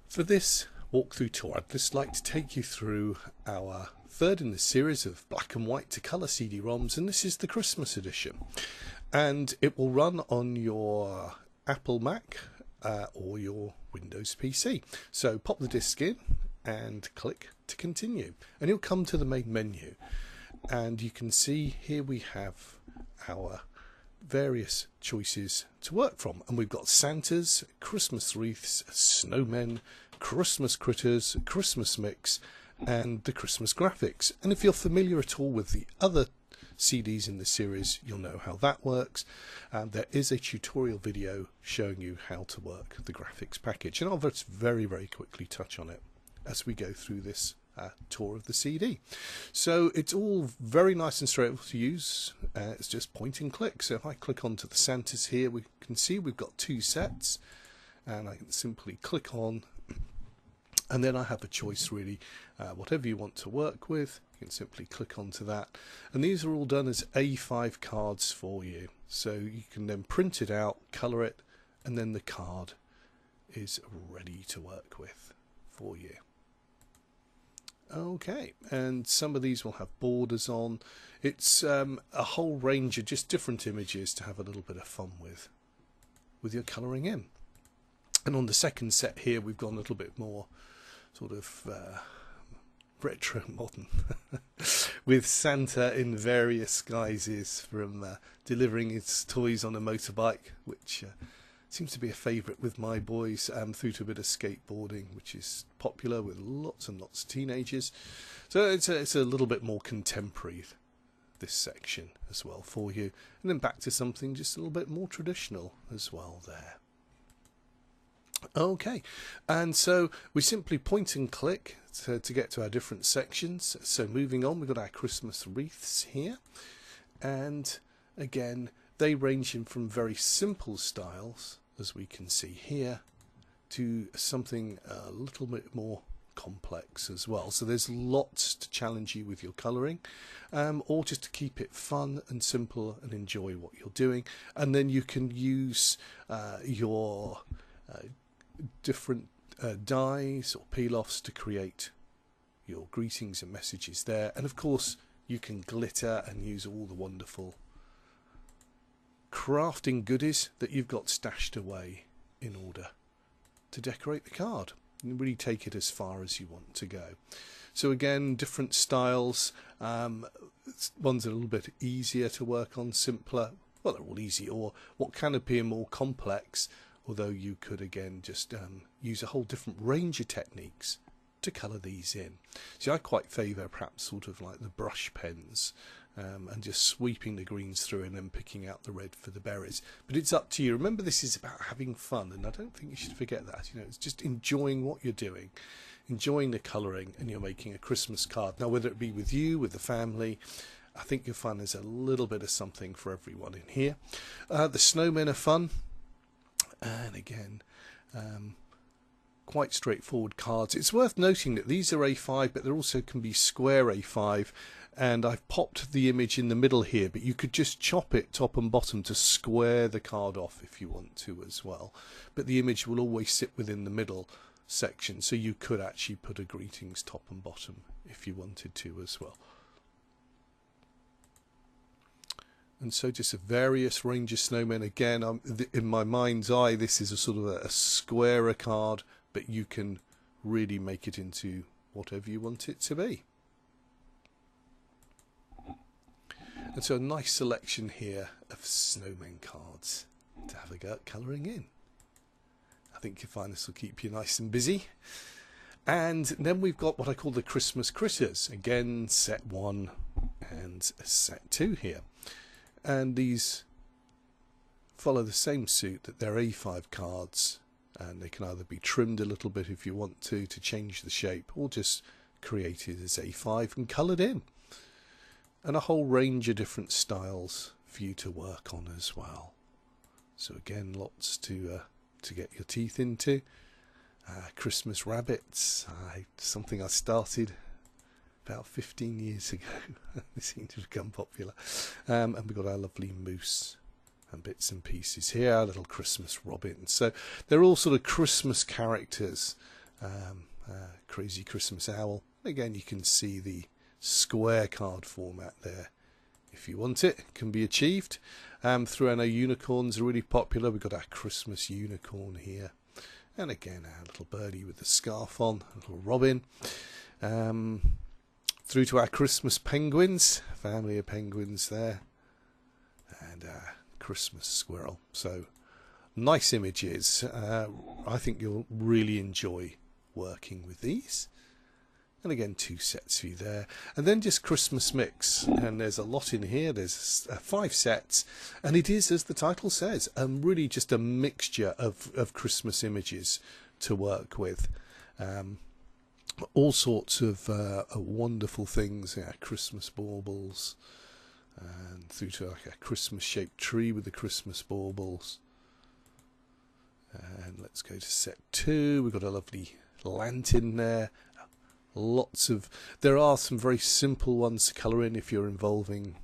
For this walkthrough tour, I'd just like to take you through our third in the series of black and white to colour CD-ROMs, and this is the Christmas edition. And it will run on your Apple Mac or your Windows PC. So pop the disc in and click to continue, and you'll come to the main menu. And you can see here we have our various choices to work from, and we've got Santas, Christmas wreaths, snowmen, Christmas critters, Christmas mix, and the Christmas graphics. And if you're familiar at all with the other CDs in the series, you'll know how that works. There is a tutorial video showing you how to work the graphics package, and I'll just very quickly touch on it as we go through this tour of the CD. So it's all very nice and straightforward to use. It's just point and click. So if I click onto the Santas here, we can see we've got two sets, and I can simply click on, and then I have a choice really. Whatever you want to work with, you can simply click onto that, and these are all done as A5 cards for you, so you can then print it out, colour it, and then the card is ready to work with for you. Okay, and some of these will have borders on. It's a whole range of just different images to have a little bit of fun with your colouring in. And on the second set here, we've gone a little bit more sort of retro modern with Santa in various guises, from delivering his toys on a motorbike, which seems to be a favourite with my boys, through to a bit of skateboarding, which is popular with lots and lots of teenagers. So it's a little bit more contemporary, this section as well for you, and then back to something just a little bit more traditional as well there. Okay, and so we simply point and click to get to our different sections. So moving on, we've got our Christmas wreaths here, and again they range in from very simple styles, as we can see here, to something a little bit more complex as well. So there's lots to challenge you with your colouring, or just to keep it fun and simple and enjoy what you're doing. And then you can use your different dies or peel-offs to create your greetings and messages there. And of course you can glitter and use all the wonderful crafting goodies that you've got stashed away in order to decorate the card and really take it as far as you want to go. So again, different styles. One's a little bit easier to work on, simpler. Well, they're all easy, or what can appear more complex, although you could again just use a whole different range of techniques to colour these in. See, I quite favour perhaps sort of like the brush pens, and just sweeping the greens through and then picking out the red for the berries. But it's up to you. Remember, this is about having fun, and I don't think you should forget that. You know, it's just enjoying what you're doing, enjoying the colouring, and you're making a Christmas card. Now, whether it be with you, with the family, I think you'll find there's a little bit of something for everyone in here. The snowmen are fun, and again, quite straightforward cards. It's worth noting that these are A5, but there also can be square A5, and I've popped the image in the middle here, but you could just chop it top and bottom to square the card off if you want to as well. But the image will always sit within the middle section, so you could actually put a greetings top and bottom if you wanted to as well. And so just a various range of snowmen. Again, in my mind's eye, this is a sort of a squarer card, but you can really make it into whatever you want it to be. And so a nice selection here of snowmen cards to have a go at colouring in. I think you'll find this will keep you nice and busy. And then we've got what I call the Christmas critters. Again, set 1 and set 2 here. And these follow the same suit, that they're A5 cards, and they can either be trimmed a little bit if you want to change the shape, or just created as A5 and coloured in. And a whole range of different styles for you to work on as well. So again, lots to get your teeth into. Christmas rabbits, something I started about 15 years ago. They seem to have become popular. And we've got our lovely moose and bits and pieces here, our little Christmas robin. So they're all sort of Christmas characters Crazy Christmas Owl. Again, you can see the square card format there. If you want it, it can be achieved. Through our unicorns are really popular. We've got our Christmas unicorn here. And again, our little birdie with the scarf on, a little robin. Through to our Christmas penguins, family of penguins there. And our Christmas squirrel. So, nice images. I think you'll really enjoy working with these. And again, 2 sets for you there. And then just Christmas mix. And there's a lot in here. There's 5 sets. And it is, as the title says, really just a mixture of Christmas images to work with. All sorts of wonderful things. Yeah, Christmas baubles. And through to like a Christmas shaped tree with the Christmas baubles. And let's go to set 2. We've got a lovely lantern there. There are some very simple ones to colour in if you're involving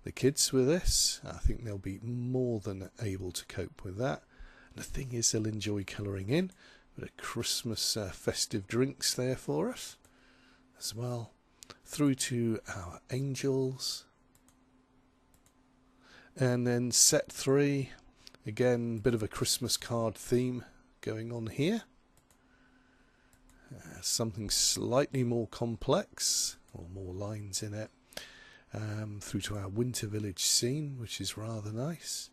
the kids with this. I think they'll be more than able to cope with that. And the thing is, they'll enjoy colouring in. Bit of Christmas festive drinks there for us as well. Through to our angels. And then set 3. Again, bit of a Christmas card theme going on here. Something slightly more complex, or more lines in it. Through to our winter village scene, which is rather nice.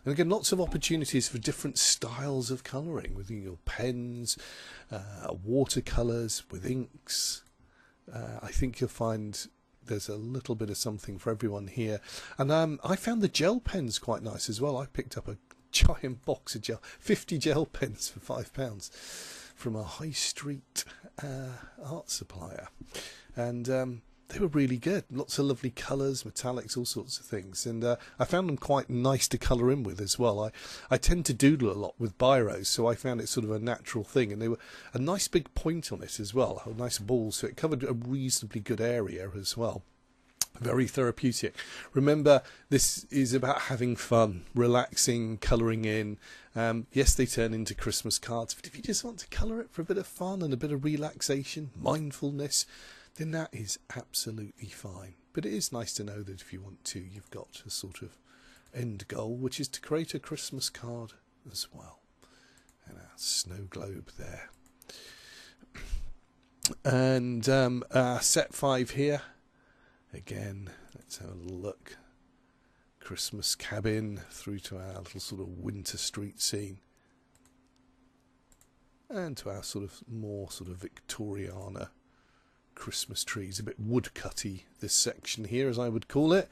And again, lots of opportunities for different styles of colouring with your pens, watercolours, with inks. I think you'll find there's a little bit of something for everyone here. And I found the gel pens quite nice as well. I picked up a giant box of 50 gel pens for £5 from a high street art supplier. And they were really good. Lots of lovely colours, metallics, all sorts of things. And I found them quite nice to colour in with as well. I tend to doodle a lot with biros, so I found it sort of a natural thing. And they were a nice big point on it as well, a nice ball, so it covered a reasonably good area as well. Very therapeutic. Remember, this is about having fun, relaxing, colouring in. Yes, they turn into Christmas cards, but if you just want to colour it for a bit of fun and a bit of relaxation, mindfulness, then that is absolutely fine. But it is nice to know that if you want to, you've got a sort of end goal, which is to create a Christmas card as well. And our snow globe there. And set 5 here. Again, let's have a look. Christmas cabin through to our little sort of winter street scene. And to our sort of more sort of Victoriana Christmas trees. A bit woodcutty, this section here, as I would call it.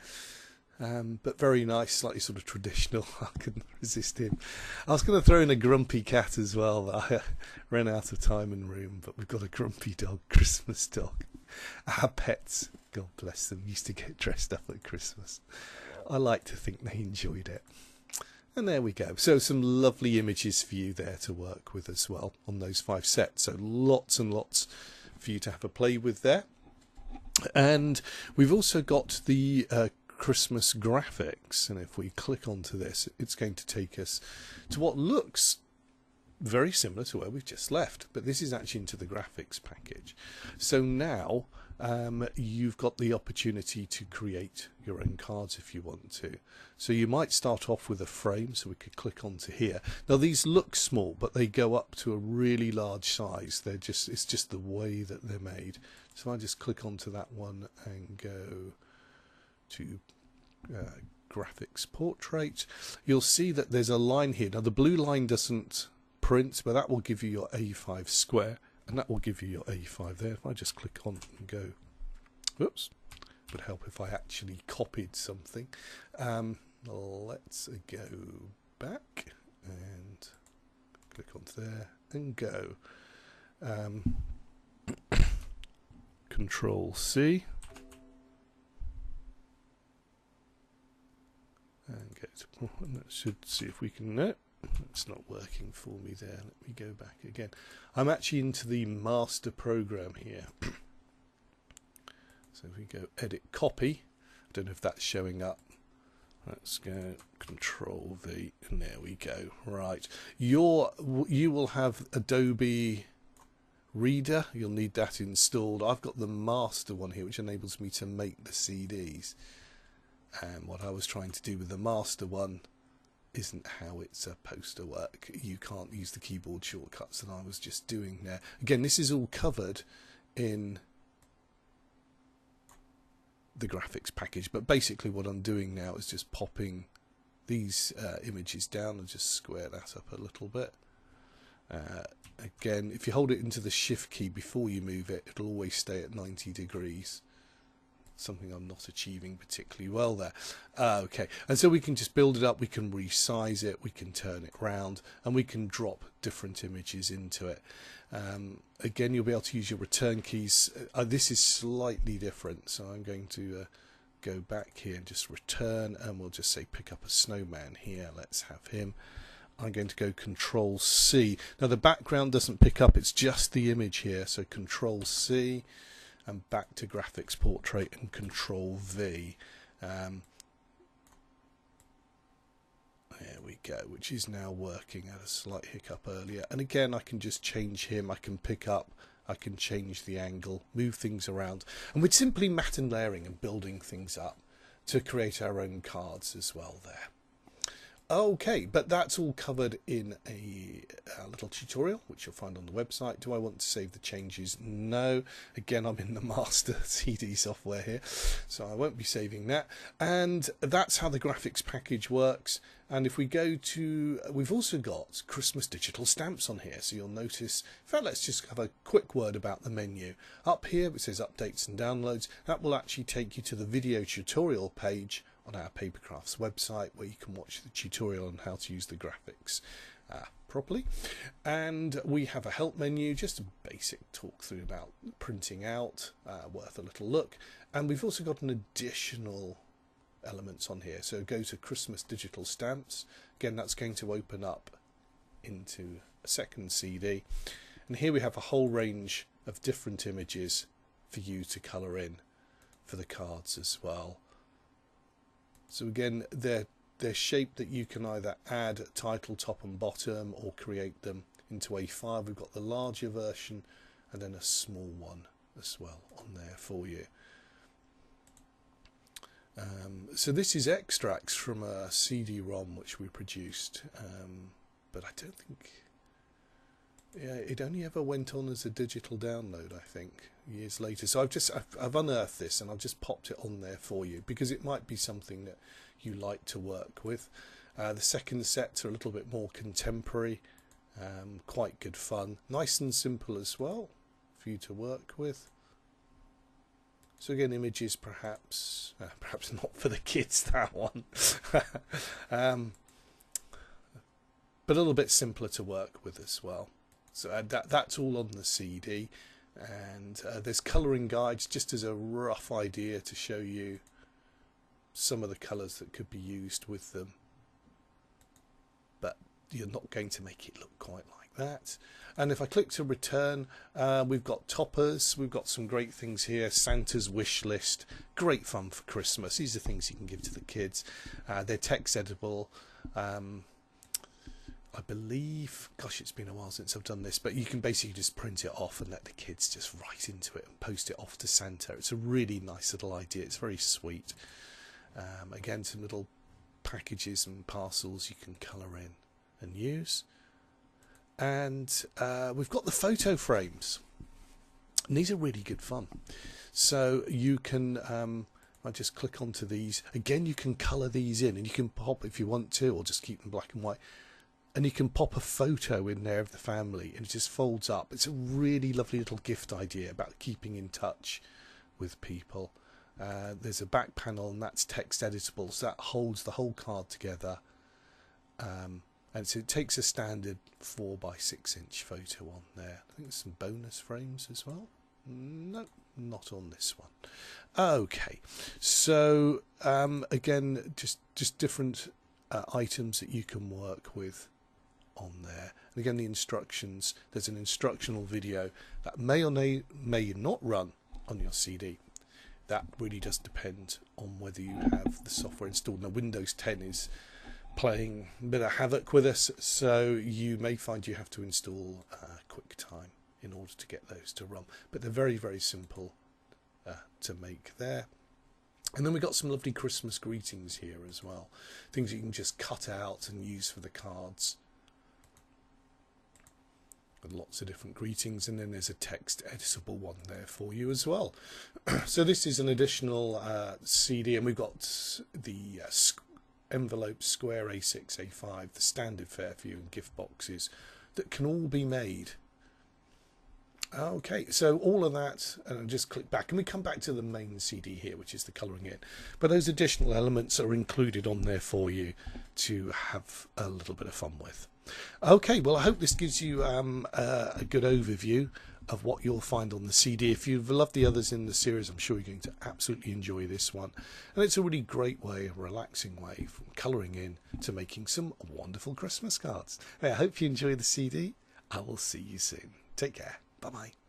But very nice, slightly sort of traditional. I couldn't resist him. I was going to throw in a grumpy cat as well, but I ran out of time and room. But we've got a grumpy dog, Christmas dog. Our pets, God bless them, used to get dressed up at Christmas. I like to think they enjoyed it. And there we go. So some lovely images for you there to work with as well on those 5 sets. So lots and lots for you to have a play with there. And we've also got the Christmas graphics. And if we click onto this, it's going to take us to what looks very similar to where we've just left, but this is actually into the graphics package. So now you've got the opportunity to create your own cards if you want to. So you might start off with a frame, so we could click onto here. Now these look small, but they go up to a really large size. It's just the way that they're made. So I just click onto that one and go to graphics portrait. You'll see that there's a line here. Now the blue line doesn't print, but that will give you your A5 square, and that will give you your A5 there. If I just click on and go, whoops, would help if I actually copied something. Let's go back and click onto there and go. Control C and go to, let's see if we can. No, it's not working for me there. Let me go back again. I'm actually into the master program here. So if we go edit copy, I don't know if that's showing up. Let's go Control V, and there we go. Right, you will have Adobe Reader. You'll need that installed. I've got the master one here, which enables me to make the CDs. And what I was trying to do with the master one isn't how it's supposed to work. You can't use the keyboard shortcuts that I was just doing there. Again, this is all covered in the graphics package, but basically what I'm doing now is just popping these images down and just square that up a little bit. Again, if you hold it into the shift key before you move it, it'll always stay at 90 degrees. Something I'm not achieving particularly well there. Okay, and so we can just build it up, we can resize it, we can turn it round, and we can drop different images into it. Again, you'll be able to use your return keys. This is slightly different, so I'm going to go back here and just return, and we'll just say pick up a snowman here. Let's have him. I'm going to go Control C. Now the background doesn't pick up, it's just the image here, so Control C and back to graphics portrait and Control V. There we go, which is now working. At a slight hiccup earlier, and again I can just change him. I can pick up, I can change the angle, move things around, and we're simply matte and layering and building things up to create our own cards as well there. Okay, but that's all covered in a little tutorial which you'll find on the website. Do I want to save the changes? No. Again, I'm in the master CD software here, so I won't be saving that. And that's how the graphics package works. And if we go to, we've also got Christmas digital stamps on here, so you'll notice. In fact, let's just have a quick word about the menu. Up here it says updates and downloads. That will actually take you to the video tutorial page on our Papercrafts website, where you can watch the tutorial on how to use the graphics properly. And we have a help menu, just a basic talk through about printing out, worth a little look. And we've also got an additional elements on here, so go to Christmas digital stamps. Again, that's going to open up into a second CD, and here we have a whole range of different images for you to colour in for the cards as well. So again, they're shaped that you can either add title top and bottom or create them into a file. We've got the larger version and then a small one as well on there for you. So this is extracts from a CD Rom which we produced, but I don't think, yeah, it only ever went on as a digital download, I think, years later. So I've unearthed this and I've just popped it on there for you because it might be something that you like to work with. The second sets are a little bit more contemporary, quite good fun, nice and simple as well for you to work with. So again, images perhaps not for the kids, that one, but a little bit simpler to work with as well. So that's all on the CD, and there's colouring guides just as a rough idea to show you some of the colours that could be used with them, but you're not going to make it look quite like that. And if I click to return, we've got toppers, we've got some great things here. Santa's wish list, great fun for Christmas. These are things you can give to the kids. They're text editable. I believe, gosh, it's been a while since I've done this, but you can basically just print it off and let the kids just write into it and post it off to Santa. It's a really nice little idea. It's very sweet. Again, some little packages and parcels you can colour in and use. And we've got the photo frames, and these are really good fun. So you can I just click onto these again. You can colour these in, and you can pop, if you want to, or just keep them black and white, and you can pop a photo in there of the family and it just folds up. It's a really lovely little gift idea about keeping in touch with people. There's a back panel, and that's text editable, so that holds the whole card together. And so it takes a standard 4x6 inch photo on there. I think there's some bonus frames as well. No, not on this one. Okay, so again, just different items that you can work with on there. And again, the instructions, there's an instructional video that may or may not run on your CD. that really does depend on whether you have the software installed. Now, Windows 10 is playing a bit of havoc with us, so you may find you have to install QuickTime in order to get those to run. But they're very, very simple to make there. And then we've got some lovely Christmas greetings here as well. Things you can just cut out and use for the cards. And lots of different greetings. And then there's a text editable one there for you as well. So this is an additional CD. And we've got the envelope square A6, A5, the standard Fairview and gift boxes that can all be made. Okay, so all of that, and I'll just click back, and we come back to the main CD here, which is the colouring in. But those additional elements are included on there for you to have a little bit of fun with. Okay, well, I hope this gives you a good overview of what you'll find on the CD. If you've loved the others in the series, I'm sure you're going to absolutely enjoy this one. And it's a really great way, a relaxing way, from colouring in to making some wonderful Christmas cards. Hey, I hope you enjoy the CD. I will see you soon. Take care. Bye-bye.